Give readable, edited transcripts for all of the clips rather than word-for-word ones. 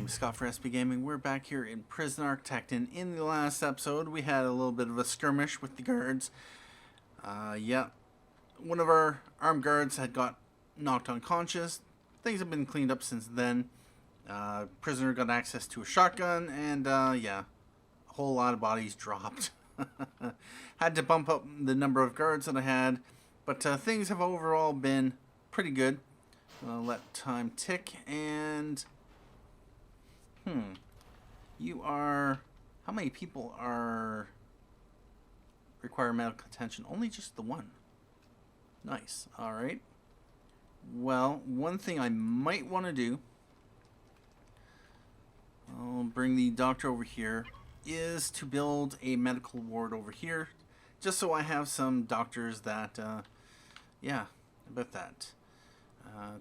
name is Scott for SB Gaming. We're back here in Prison Architect, and in the last episode we had a little bit of a skirmish with the guards. Yeah, one of our armed guards had got knocked unconscious. Things have been cleaned up since then. Prisoner got access to a shotgun, and yeah, a whole lot of bodies dropped. Had to bump up the number of guards that I had, but things have overall been pretty good. Let time tick, and you are, how many people require medical attention? Only just the one. Nice. Alright. Well, one thing I might want to do, I'll bring the doctor over here, is to build a medical ward over here, just so I have some doctors that, yeah, about that,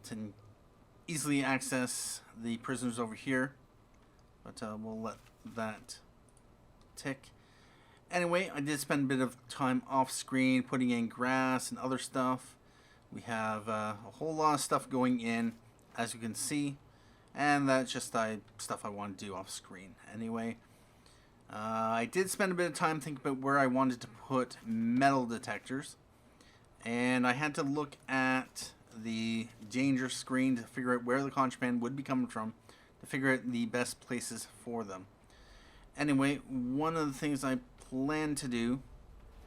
to easily access the prisoners over here. But we'll let that tick. Anyway, I did spend a bit of time off screen putting in grass and other stuff. We have a whole lot of stuff going in, as you can see, and that's just stuff I want to do off screen. Anyway, I did spend a bit of time thinking about where I wanted to put metal detectors, and I had to look at the danger screen to figure out where the contraband would be coming from, to figure out the best places for them. Anyway, one of the things I plan to do,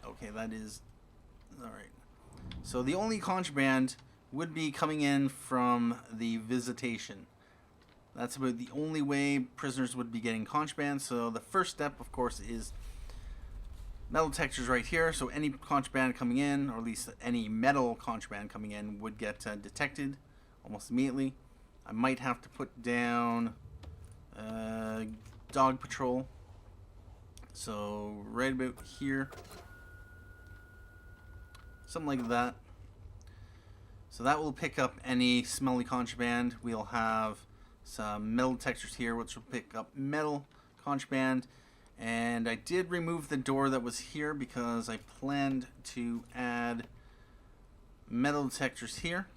okay, that is, alright, so the only contraband would be coming in from the visitation. That's about the only way prisoners would be getting contraband. So the first step, of course, is metal detectors right here. So any contraband coming in, or at least any metal contraband coming in, would get detected almost immediately. I might have to put down dog patrol. So right about here, something like that. So that will pick up any smelly contraband. We'll have some metal detectors here, which will pick up metal contraband. And I did remove the door that was here because I planned to add metal detectors here.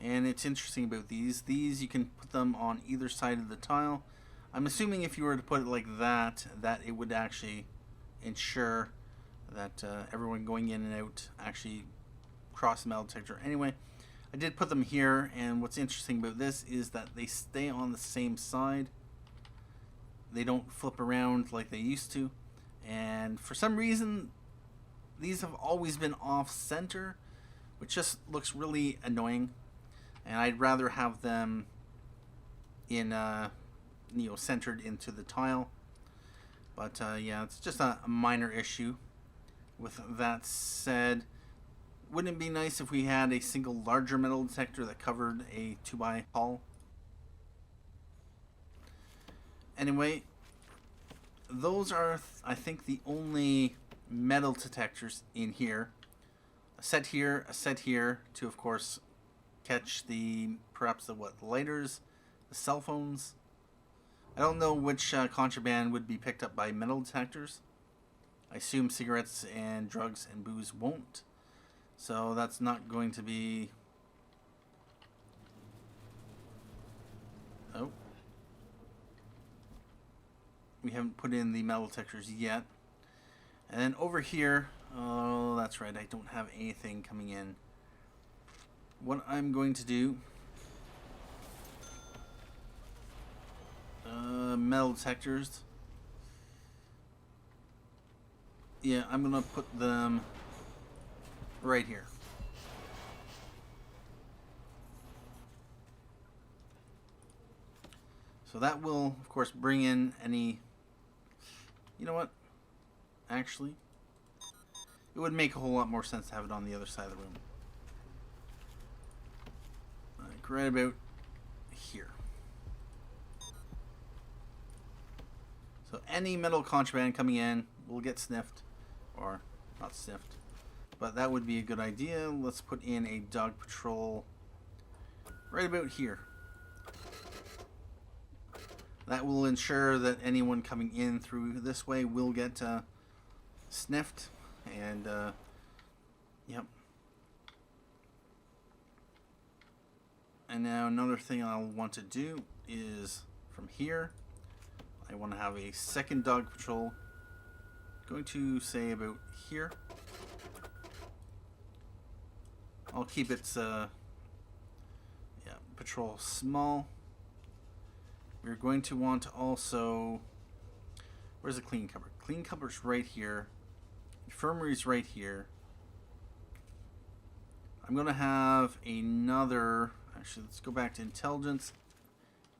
And it's interesting about these. These, you can put them on either side of the tile. I'm assuming if you were to put it like that, that it would actually ensure that everyone going in and out actually cross the metal detector. Anyway, I did put them here, and what's interesting about this is that they stay on the same side. They don't flip around like they used to. And for some reason, these have always been off-center, which just looks really annoying. And I'd rather have them in, centered into the tile. But yeah, it's just a minor issue. With that said, wouldn't it be nice if we had a single larger metal detector that covered a 2x hall? Anyway, those are, I think, the only metal detectors in here. A set here to, of course, catch perhaps the lighters, the cell phones. I don't know which contraband would be picked up by metal detectors. I assume cigarettes and drugs and booze won't. So that's not going to be... Oh. We haven't put in the metal detectors yet. And then over here, oh, that's right, I don't have anything coming in. What I'm going to do... metal detectors. Yeah, I'm going to put them right here. So that will, of course, bring in any... You know what? Actually, it would make a whole lot more sense to have it on the other side of the room. Like right about here. So any metal contraband coming in will get sniffed. Or not sniffed. But that would be a good idea. Let's put in a dog patrol right about here. That will ensure that anyone coming in through this way will get sniffed. And, yep. And now another thing I'll want to do is from here. I want to have a second dog patrol. Going to say about here. I'll keep its patrol small. We're going to want to also, where's the clean cupboard? Clean cupboard's right here. Infirmary's right here. I'm going to have another, actually let's go back to intelligence.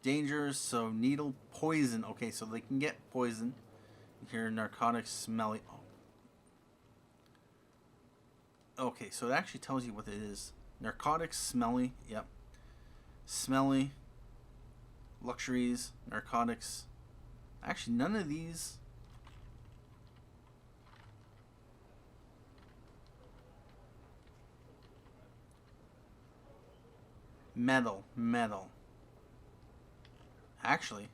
Dangers, so needle, poison. Okay, so they can get poison. Here, narcotics, smelly. Oh. Okay, so it actually tells you what it is. Narcotics, smelly. Yep. Smelly. Luxuries, narcotics. Actually, none of these. Metal. Actually,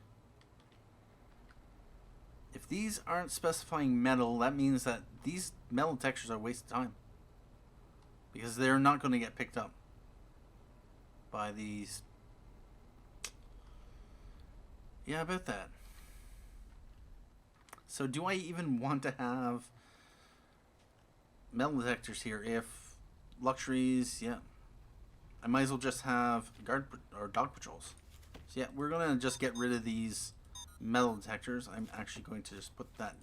if these aren't specifying metal, that means that these metal detectors are a waste of time. Because they're not going to get picked up by these. Yeah, I bet that. So do I even want to have metal detectors here if luxuries, yeah. I might as well just have guard or dog patrols. So yeah, we're going to just get rid of these metal detectors. I'm actually going to just put that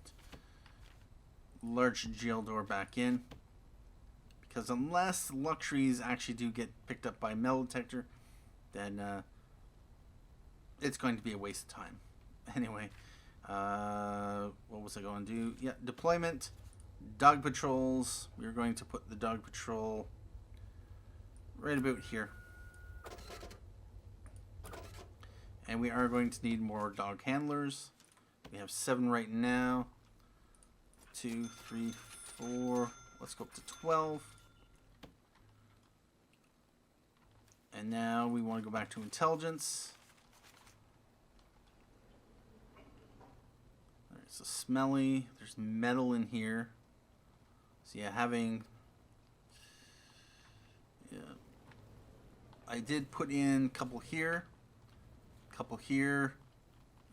large jail door back in. Because unless luxuries actually do get picked up by metal detector, then it's going to be a waste of time. Anyway, what was I going to do? Yeah, deployment, dog patrols. We're going to put the dog patrol right about here. And we are going to need more dog handlers. We have 7 right now. 2, 3, 4. Let's go up to 12. And now we want to go back to intelligence. Alright, so smelly. There's metal in here. So yeah, having... Yeah. I did put in a couple here. Couple here.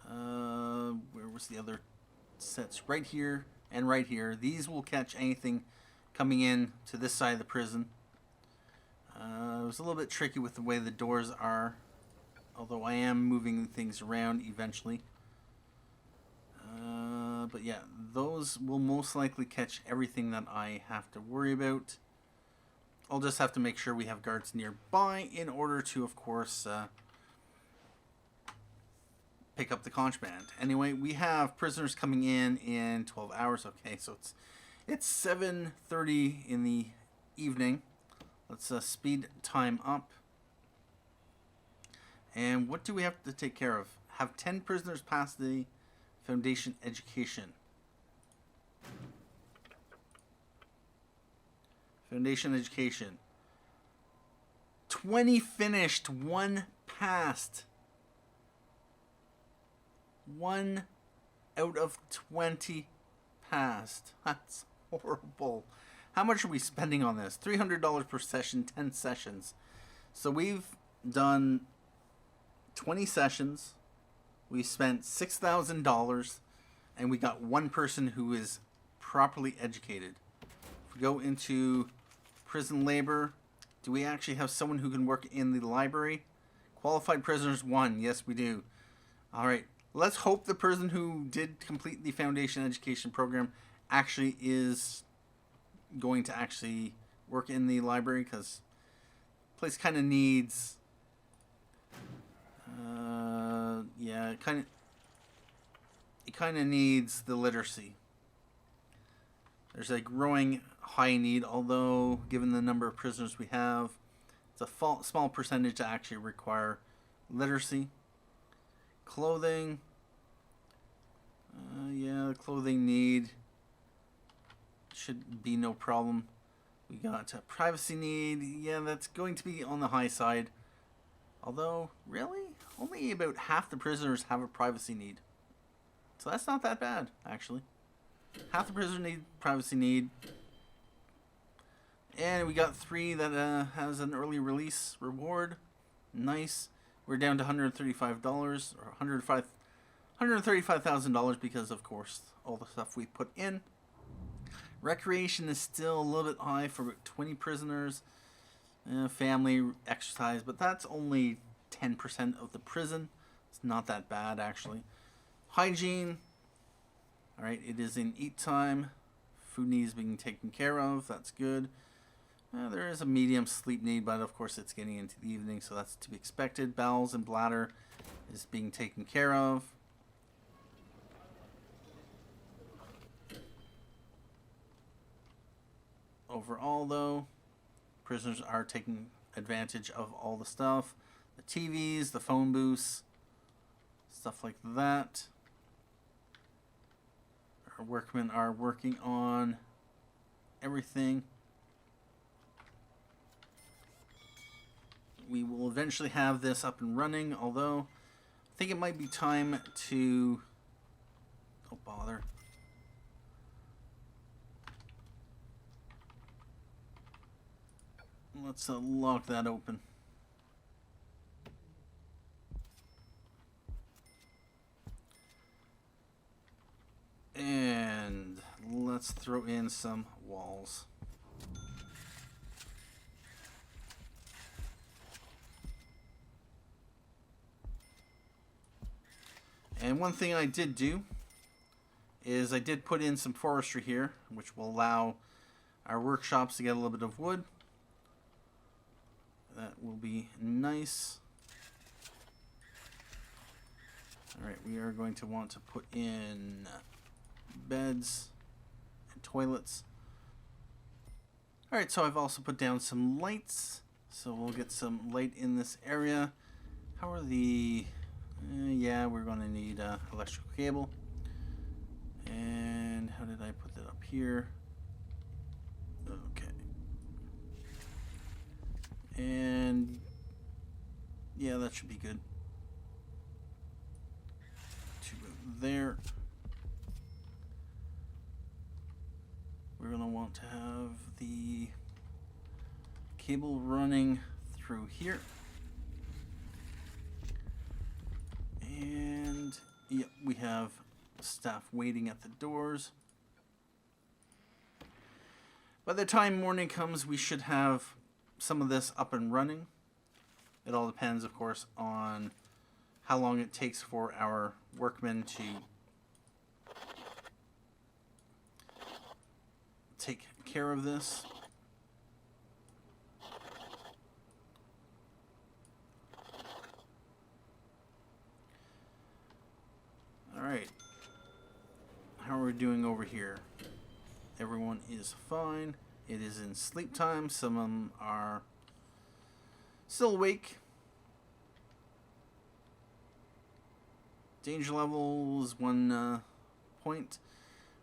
Where was the other sets? Right here and right here. These will catch anything coming in to this side of the prison. It was a little bit tricky with the way the doors are, although I am moving things around eventually. But yeah, those will most likely catch everything that I have to worry about. I'll just have to make sure we have guards nearby in order to, of course, pick up the contraband. Anyway, we have prisoners coming in 12 hours. Okay, so it's 7:30 in the evening. Let's speed time up. And what do we have to take care of? Have 10 prisoners pass the foundation education. Foundation education. 20 finished, 1 passed. 1 out of 20 passed. That's horrible. How much are we spending on this? $300 per session, 10 sessions. So we've done 20 sessions. We spent $6,000 and we got 1 person who is properly educated. If we go into prison labor, do we actually have someone who can work in the library? Qualified prisoners 1. Yes, we do. All right. Let's hope the person who did complete the foundation education program actually is going to actually work in the library, because the place kind of needs yeah, it kind of needs the literacy. There's a growing high need, although given the number of prisoners we have, it's a small percentage that actually require literacy. Clothing, yeah, clothing need should be no problem. We got a privacy need. Yeah, that's going to be on the high side. Although, really, only about half the prisoners have a privacy need. So that's not that bad, actually. Half the prisoners need privacy need. And we got 3 that has an early release reward. Nice. We're down to $135 or $135,000 because, of course, all the stuff we put in. Recreation is still a little bit high for about 20 prisoners. Family exercise, but that's only 10% of the prison. It's not that bad, actually. Hygiene. Alright, it is in eat time. Food needs being taken care of. That's good. There is a medium sleep need, but of course it's getting into the evening, so that's to be expected. Bowels and bladder is being taken care of. Overall, though, prisoners are taking advantage of all the stuff. The TVs, the phone booths, stuff like that. Our workmen are working on everything. We will eventually have this up and running, although I think it might be time to... Oh, bother. Let's lock that open. And let's throw in some walls. And one thing I did do is I did put in some forestry here, which will allow our workshops to get a little bit of wood. That will be nice. Alright, we are going to want to put in beds and toilets. Alright, so I've also put down some lights. So we'll get some light in this area. How are the... yeah, we're going to need electrical cable. And how did I put that up here? Okay. And yeah, that should be good. To go there. We're going to want to have the cable running through here. And yep, we have staff waiting at the doors. By the time morning comes, we should have some of this up and running. It all depends, of course, on how long it takes for our workmen to take care of this. Alright. How are we doing over here? Everyone is fine. It is in sleep time. Some of them are still awake. Danger level is 1 point.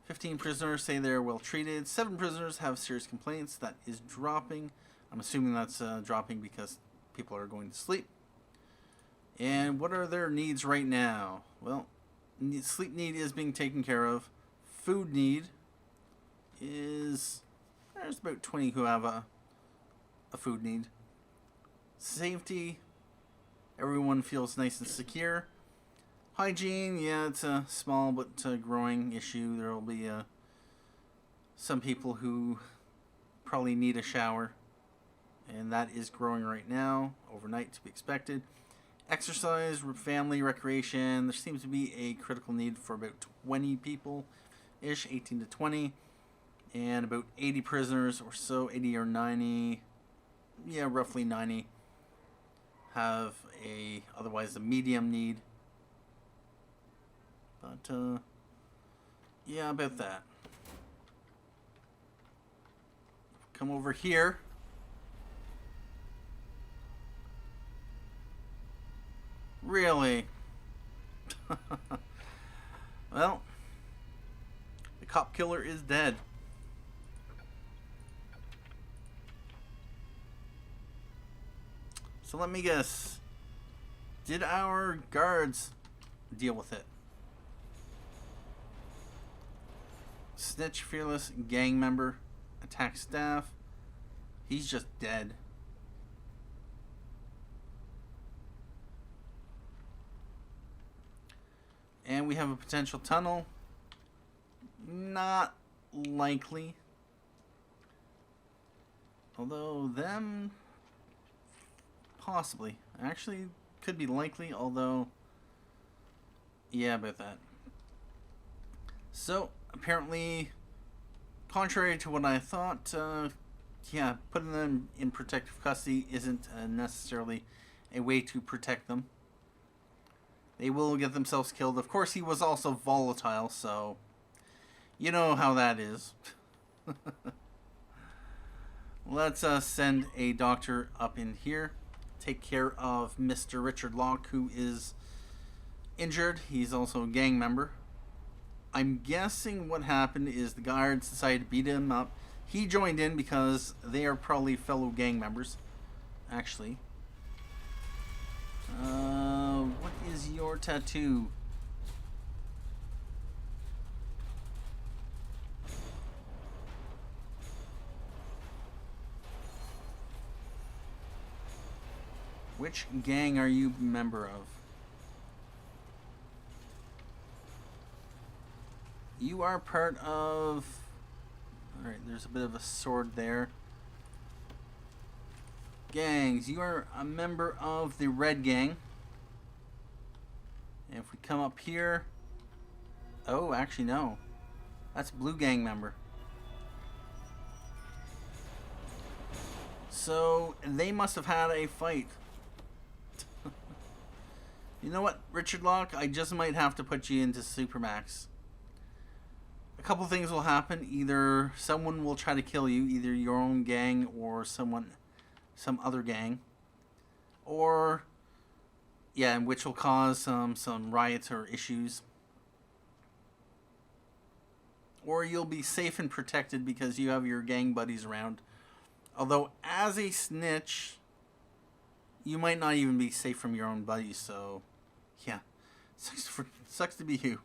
15 prisoners say they're well treated. 7 prisoners have serious complaints. That is dropping. I'm assuming that's dropping because people are going to sleep. And what are their needs right now? Well, sleep need is being taken care of. Food need is... There's about 20 who have a food need. Safety, everyone feels nice and secure. Hygiene, yeah, it's a small but growing issue. There will be some people who probably need a shower, and that is growing right now, overnight to be expected. Exercise, family, recreation, there seems to be a critical need for about 20 people-ish, 18 to 20. And about 80 prisoners or so, 80 or 90, yeah, roughly 90, have otherwise a medium need. But, yeah, about that. Come over here. Really? Well, the cop killer is dead. So let me guess. Did our guards deal with it? Snitch, fearless, gang member, attack staff. He's just dead. And we have a potential tunnel. Not likely. Although them... possibly. Actually, could be likely, although... yeah, about that. So, apparently, contrary to what I thought, yeah, putting them in protective custody isn't necessarily a way to protect them. They will get themselves killed. Of course, he was also volatile, so you know how that is. Let's send a doctor up in here. Take care of Mr. Richard Locke, who is injured. He's also a gang member. I'm guessing what happened is the guards decided to beat him up. He joined in because they are probably fellow gang members, actually. What is your tattoo? Which gang are you a member of? You are part of... alright, there's a bit of a sword there. Gangs, you are a member of the Red Gang. And if we come up here... oh, actually no. That's Blue Gang member. So, they must have had a fight. You know what, Richard Locke? I just might have to put you into Supermax. A couple things will happen. Either someone will try to kill you, either your own gang or some other gang. Or, yeah, which will cause some riots or issues. Or you'll be safe and protected because you have your gang buddies around. Although, as a snitch, you might not even be safe from your own buddies, so, yeah. Sucks to be you.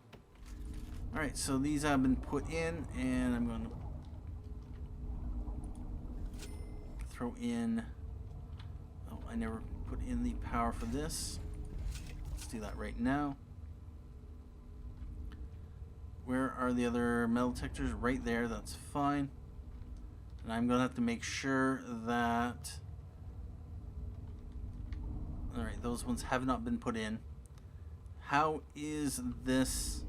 Alright, so these have been put in, and I'm going to throw in... oh, I never put in the power for this. Let's do that right now. Where are the other metal detectors? Right there, that's fine. And I'm going to have to make sure that... alright, those ones have not been put in. How is this...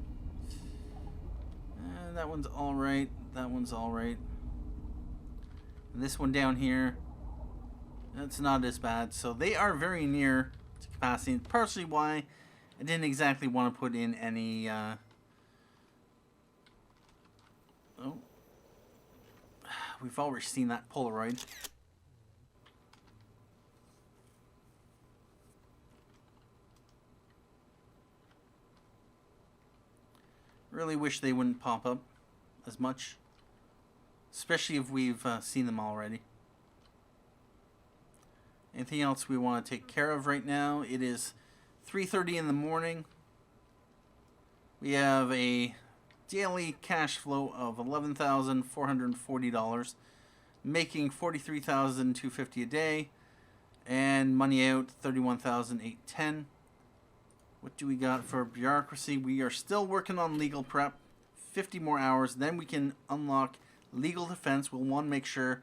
that one's alright. That one's alright. And this one down here, that's not as bad. So they are very near to capacity. Partially why I didn't exactly want to put in any... oh. We've already seen that Polaroid. Really wish they wouldn't pop up as much, especially if we've seen them already. Anything else we want to take care of right now? It is 3:30 in the morning. We have a daily cash flow of $11,440, making $43,250 a day, and money out $31,810. What do we got for bureaucracy? We are still working on legal prep. 50 more hours. Then we can unlock legal defense. We'll want to make sure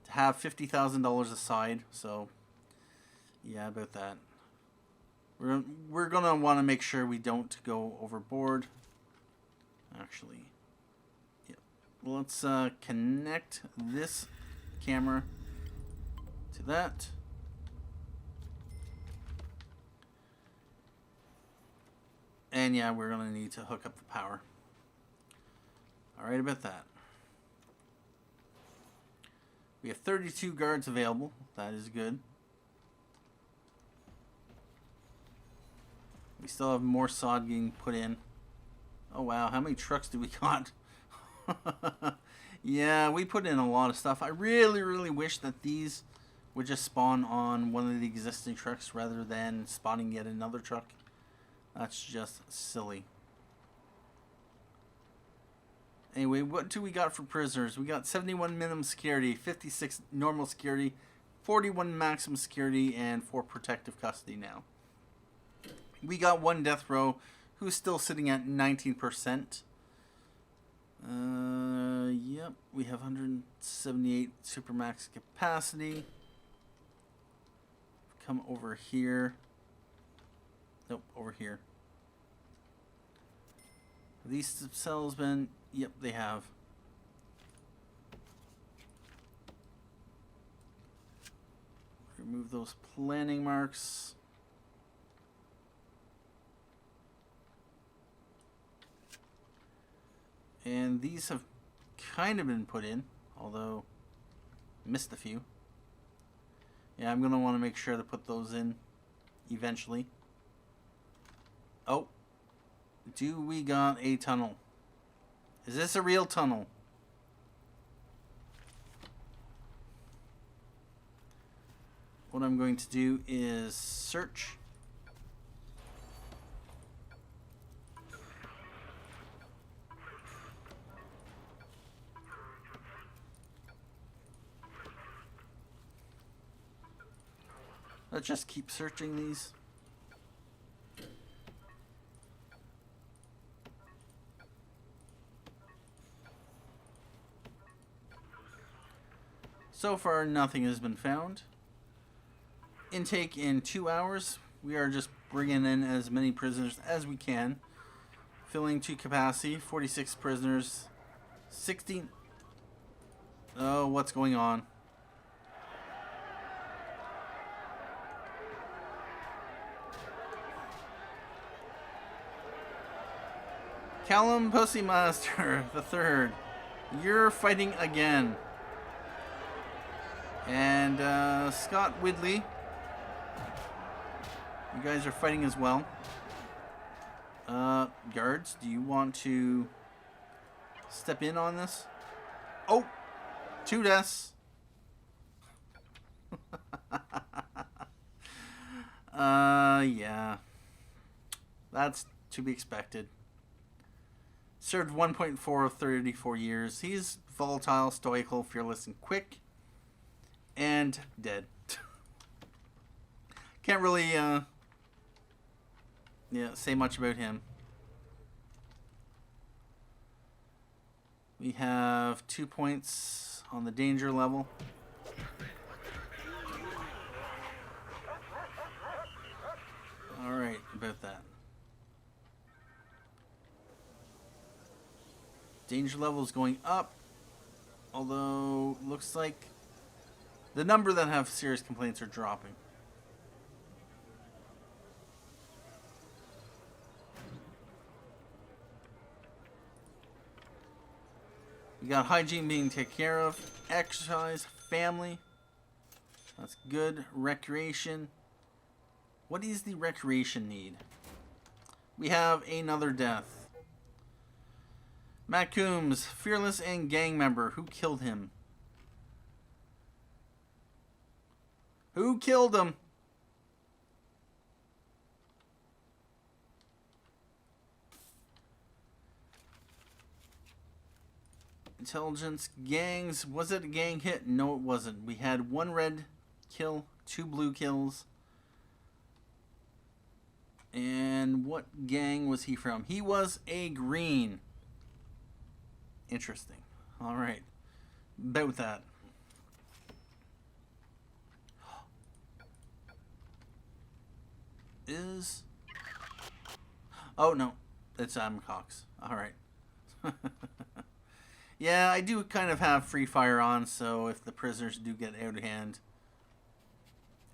to have $50,000 aside. So, yeah, about that. We're going to want to make sure we don't go overboard. Actually, yeah. Let's connect this camera to that. And yeah, we're going to need to hook up the power. Alright about that. We have 32 guards available. That is good. We still have more sod getting put in. Oh wow, how many trucks do we got? Yeah, we put in a lot of stuff. I really wish that these would just spawn on one of the existing trucks rather than spawning yet another truck. That's just silly. Anyway, what do we got for prisoners? We got 71 minimum security, 56 normal security, 41 maximum security, and 4 protective custody now. We got 1 death row who's still sitting at 19%. Yep, we have 178 supermax capacity. Come over here. Nope, over here. Have these cells been? Yep, they have. Remove those planning marks. And these have kind of been put in, although missed a few. Yeah, I'm going to want to make sure to put those in eventually. Oh, do we got a tunnel? Is this a real tunnel? What I'm going to do is search. Let's just keep searching these. So far, nothing has been found. Intake in 2 hours. We are just bringing in as many prisoners as we can. Filling to capacity. 46 prisoners. 16. Oh, what's going on? Callum Pussymaster the Third, you're fighting again. And Scott Widley, you guys are fighting as well. Guards, do you want to step in on this? Oh, 2 deaths. Yeah, that's to be expected. Served 1.4 of 34 years. He's volatile, stoical, fearless, and quick. And dead. Can't really say much about him. We have 2 points on the danger level. Alright, about that. Danger level is going up, although looks like the number that have serious complaints are dropping. We got hygiene being taken care of, exercise, family. That's good. Recreation. What is the recreation need? We have another death. Matt Coombs, fearless and gang member. Who killed him? Who killed him? Intelligence, gangs. Was it a gang hit? No, it wasn't. We had 1 red kill, 2 blue kills. And what gang was he from? He was a green. Interesting. All right. About that. Oh, no. It's Adam Cox. All right. Yeah, I do kind of have free fire on, so if the prisoners do get out of hand,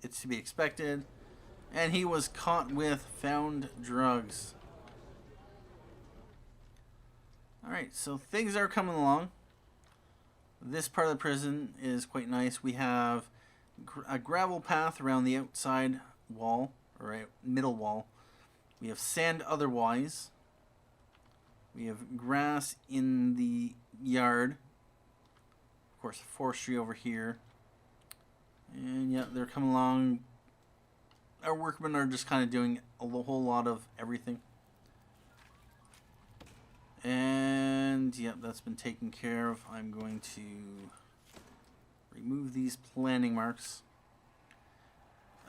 it's to be expected. And he was caught with found drugs. Alright, so things are coming along. This part of the prison is quite nice. We have a gravel path around the outside wall, or middle wall. We have sand otherwise. We have grass in the yard. Of course, forestry over here. And yeah, they're coming along. Our workmen are just kind of doing a whole lot of everything. And yeah, that's been taken care of. I'm going to remove these planning marks.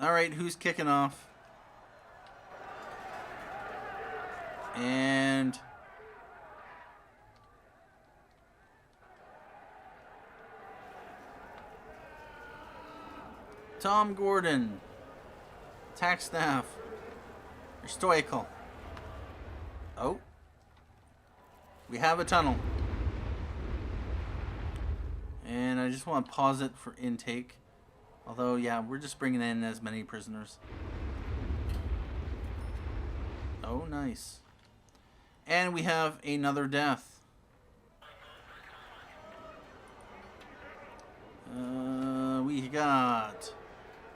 Alright, who's kicking off? And Tom Gordon, attack staff, you're stoical. Oh, we have a tunnel. And I just want to pause it for intake. Although, yeah, we're just bringing in as many prisoners. Oh, nice. And we have another death. We got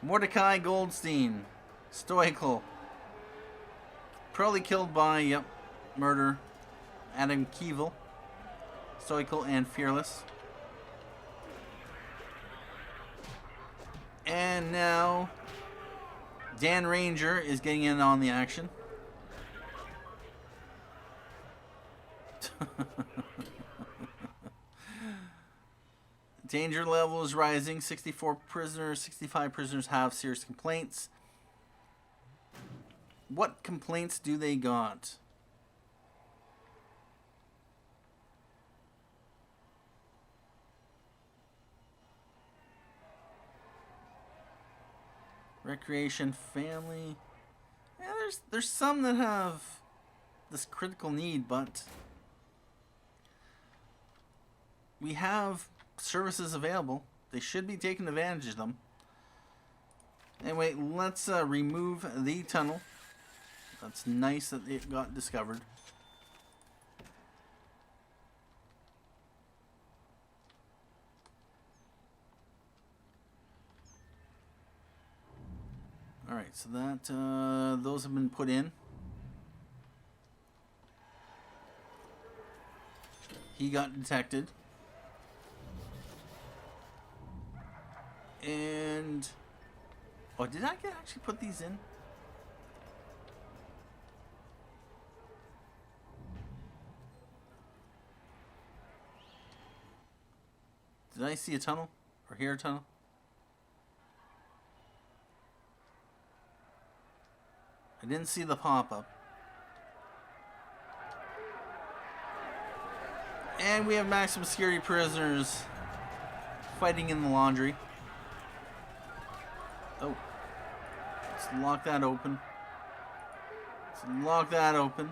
Mordecai Goldstein, stoical. Probably killed by, yep, murder. Adam Keevil, stoical and fearless. And now Dan Ranger is getting in on the action. Danger level is rising. 64 prisoners, 65 prisoners have serious complaints. What complaints do they got? Recreation, family. Yeah, there's some that have this critical need, but we have services available. They should be taking advantage of them. Anyway, let's remove the tunnel. That's nice that it got discovered. Alright, so that those have been put in. He got detected. And oh, did I actually put these in? Did I see a tunnel or hear a tunnel? I didn't see the pop-up. And we have maximum security prisoners fighting in the laundry. Oh. Let's lock that open. Let's lock that open.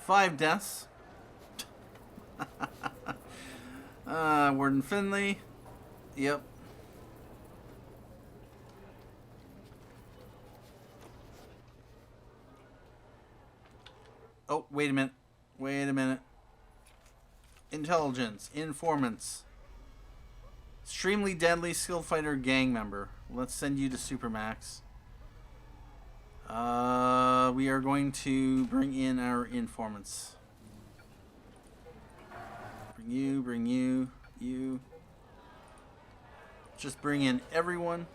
Five deaths. Warden Finley. Yep. Oh, wait a minute. Wait a minute. Intelligence. Informants. Extremely deadly skilled fighter gang member. Let's send you to Supermax. We are going to bring in our informants. Bring you. Just bring in everyone.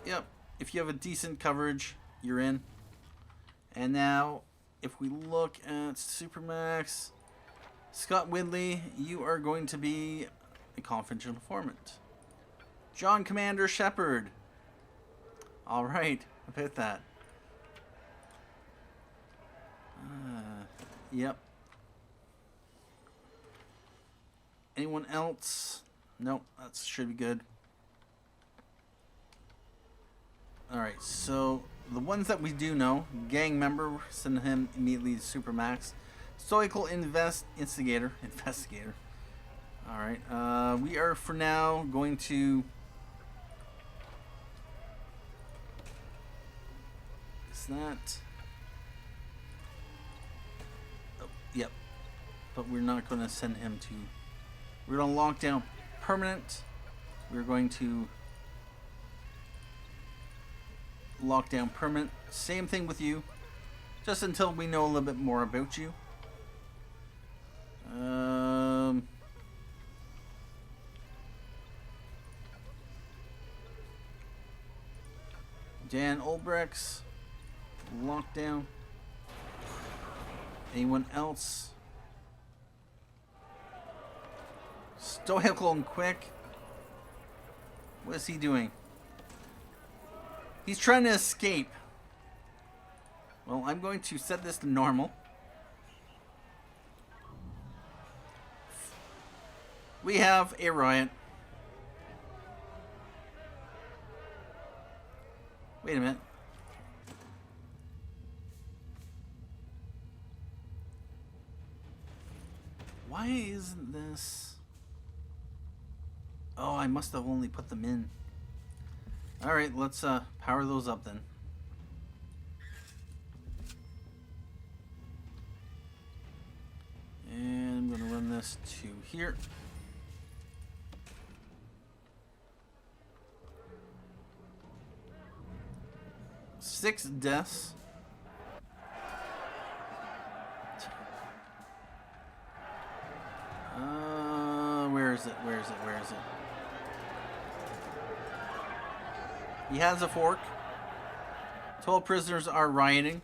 Yep. If you have a decent coverage, you're in. And now, if we look at Supermax, Scott Widley, you are going to be a confidential informant. John Commander Shepard. All right, about that. Yep. Anyone else? Nope, that should be good. Alright, so the ones that we do know, gang member, send him immediately to Supermax. Stoical investigator. Alright, we are for now going to... Is that... Oh, yep. But we're not going to send him to... We're going to lock down permanent. We're going to... lock down permanent. Same thing with you. Just until we know a little bit more about you. Dan Olbrechts. Lockdown. Anyone else? Stoical and quick. What is he doing? He's trying to escape. Well, I'm going to set this to normal. We have a riot. Wait a minute. Why isn't this... Oh, I must have only put them in. Alright, let's power those up then. And I'm going to run this to here. Six deaths. Where is it? Where is it? Where is it? He has a fork. 12 prisoners are rioting.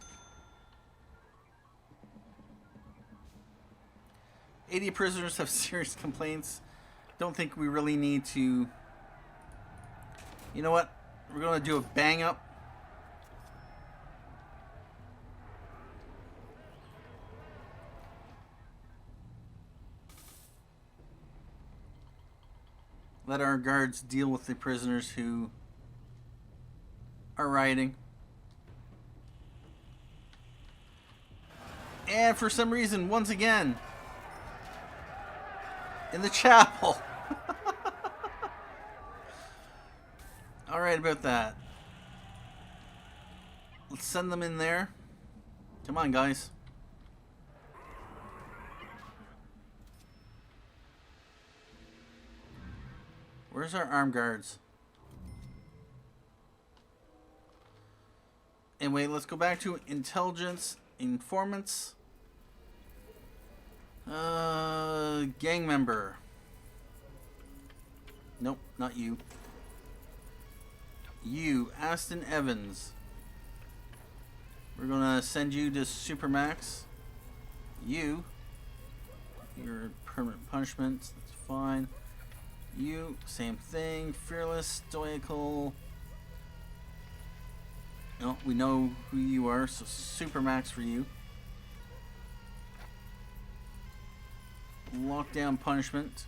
80 prisoners have serious complaints. Don't think we really need to... You know what? We're going to do a bang up. Let our guards deal with the prisoners who are rioting. And for some reason, once again, in the chapel. Alright about that. Let's send them in there. Come on, guys. Where's our armed guards? Anyway, let's go back to intelligence, informants. Gang member. Nope, not you. You, Aston Evans. We're gonna send you to Supermax. You, your permanent punishment, that's fine. You, same thing. Fearless, stoical. No, we know who you are, so Supermax for you. Lockdown punishment.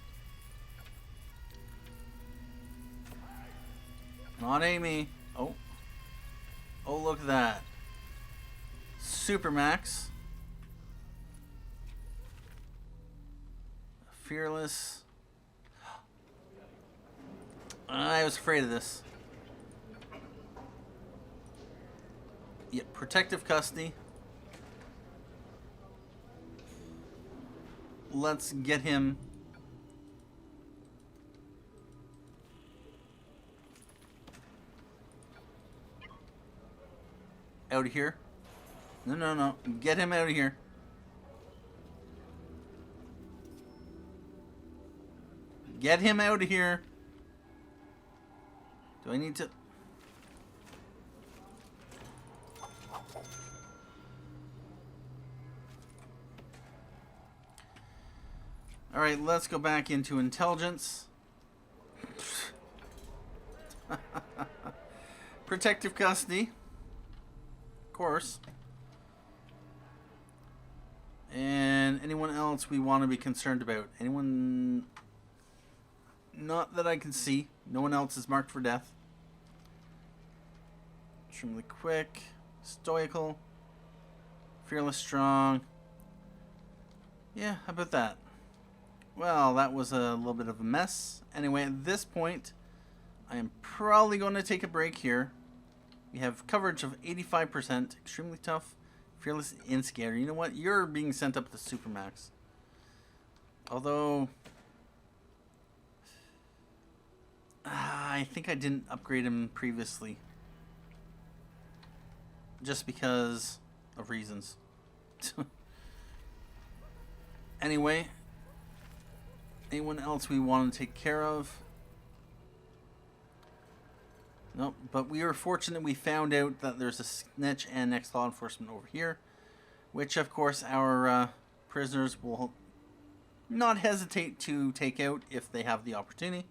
Not Amy. Oh. Oh, look at that. Supermax. Fearless. I was afraid of this. Yep, protective custody. Let's get him. Out of here. No, no, no. Get him out of here. Get him out of here. Do I need to... Alright, let's go back into intelligence. Protective custody. Of course. And anyone else we want to be concerned about? Anyone... Not that I can see. No one else is marked for death. Extremely quick. Stoical. Fearless strong. Yeah, how about that? Well, that was a little bit of a mess. Anyway, at this point, I am probably going to take a break here. We have coverage of 85%. Extremely tough. Fearless instigator. You know what? You're being sent up to Supermax. Although... I think I didn't upgrade him previously. Just because of reasons. Anyway. Anyone else we want to take care of? Nope. But we were fortunate we found out that there's a snitch and next law enforcement over here. Which, of course, our prisoners will not hesitate to take out if they have the opportunity.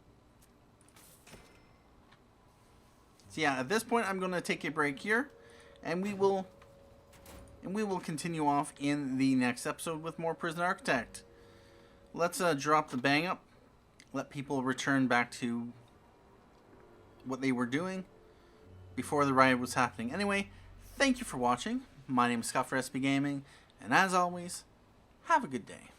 So yeah, at this point, I'm going to take a break here, and we will continue off in the next episode with more Prison Architect. Let's drop the bang up, let people return back to what they were doing before the riot was happening. Anyway, thank you for watching. My name is Scott for SB Gaming, and as always, have a good day.